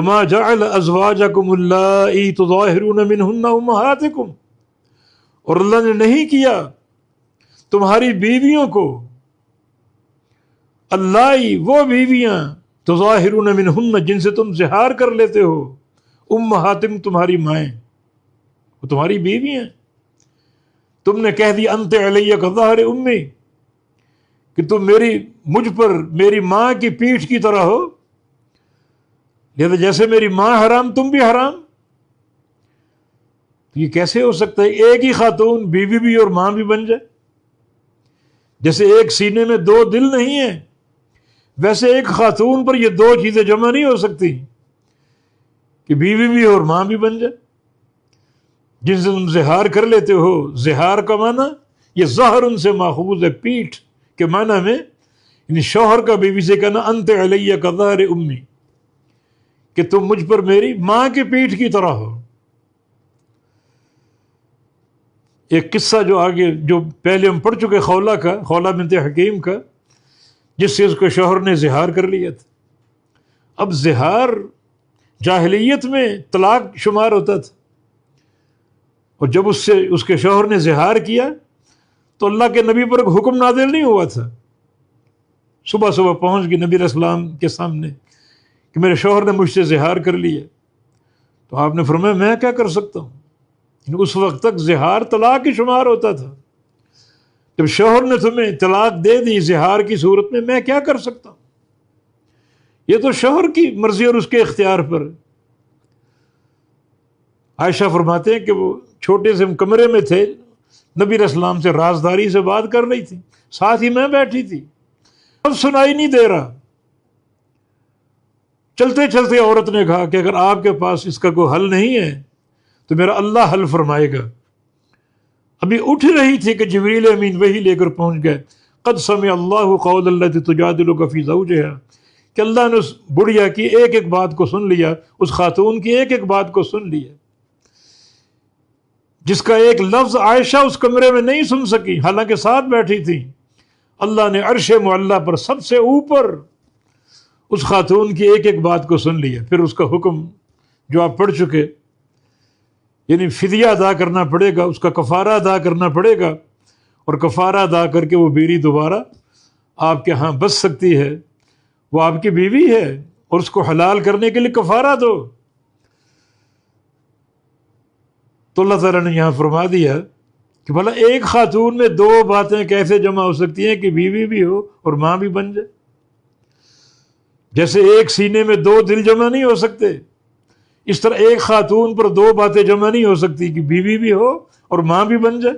وما جعل ازواجکم اللائی تظاہرون منہن امہاتکم، اور اللہ نے نہیں کیا تمہاری بیویوں کو اللائی وہ بیویاں تظاہرون منہن جن سے تم زہار کر لیتے ہو، امہاتکم تمہاری مائیں، وہ تمہاری بیویاں، تم نے کہہ دی انت علیہ کظہر امی کہ تم مجھ پر میری ماں کی پیٹھ کی طرح ہو، لہذا جیسے میری ماں حرام تم بھی حرام۔ یہ کیسے ہو سکتا ہے ایک ہی خاتون بیوی بھی اور ماں بھی بن جائے؟ جیسے ایک سینے میں دو دل نہیں ہیں، ویسے ایک خاتون پر یہ دو چیزیں جمع نہیں ہو سکتی کہ بیوی بھی اور ماں بھی بن جائے۔ جن سے تم زہار کر لیتے ہو، زہار کا معنی یہ ظہر ان سے ماخوذ ہے، پیٹھ کے معنی میں، یعنی شوہر کا بیوی سے کہنا انت علیہ کظہر امی، کہ تم مجھ پر میری ماں کی پیٹھ کی طرح ہو۔ ایک قصہ جو پہلے ہم پڑھ چکے خولہ بنت حکیم کا، جس سے اس کو شوہر نے زہار کر لیا تھا۔ اب زہار جاہلیت میں طلاق شمار ہوتا تھا، اور جب اس کے شوہر نے زہار کیا تو اللہ کے نبی پر ایک حکم نازل نہیں ہوا تھا۔ صبح صبح پہنچ گئی نبی علیہ السلام کے سامنے کہ میرے شوہر نے مجھ سے زہار کر لیا، تو آپ نے فرمایا میں کیا کر سکتا ہوں؟ اس وقت تک زہار طلاق ہی شمار ہوتا تھا، جب شوہر نے تمہیں طلاق دے دی زہار کی صورت میں کیا کر سکتا ہوں؟ یہ تو شوہر کی مرضی اور اس کے اختیار پر ہے۔ عائشہ فرماتے ہیں کہ وہ چھوٹے سے کمرے میں تھے، نبی علیہ السلام سے رازداری سے بات کر رہی تھی، ساتھ ہی میں بیٹھی تھی، اب سنائی نہیں دے رہا۔ چلتے چلتے عورت نے کہا کہ اگر آپ کے پاس اس کا کوئی حل نہیں ہے تو میرا اللہ حل فرمائے گا۔ ابھی اٹھ رہی تھی کہ جبریل امین وہی لے کر پہنچ گئے، قد سمع اللہ قول التی تجادلک فی زوجہا، کہ اللہ نے اس بڑھیا کی ایک ایک بات کو سن لیا، اس خاتون کی ایک ایک بات کو سن لیا، جس کا ایک لفظ عائشہ اس کمرے میں نہیں سن سکی حالانکہ ساتھ بیٹھی تھی۔ اللہ نے عرش معلیٰ پر سب سے اوپر اس خاتون کی ایک ایک بات کو سن لیا۔ پھر اس کا حکم جو آپ پڑھ چکے، یعنی فدیہ ادا کرنا پڑے گا، اس کا کفارہ ادا کرنا پڑے گا، اور کفارہ ادا کر کے وہ بیوی دوبارہ آپ کے ہاں بس سکتی ہے، وہ آپ کی بیوی ہے، اور اس کو حلال کرنے کے لیے کفارہ دو۔ تو اللہ تعالیٰ نے یہاں فرما دیا کہ بھلا ایک خاتون میں دو باتیں کیسے جمع ہو سکتی ہیں کہ بیوی بھی ہو اور ماں بھی بن جائے؟ جیسے ایک سینے میں دو دل جمع نہیں ہو سکتے، اس طرح ایک خاتون پر دو باتیں جمع نہیں ہو سکتی کہ بیوی بھی ہو اور ماں بھی بن جائے۔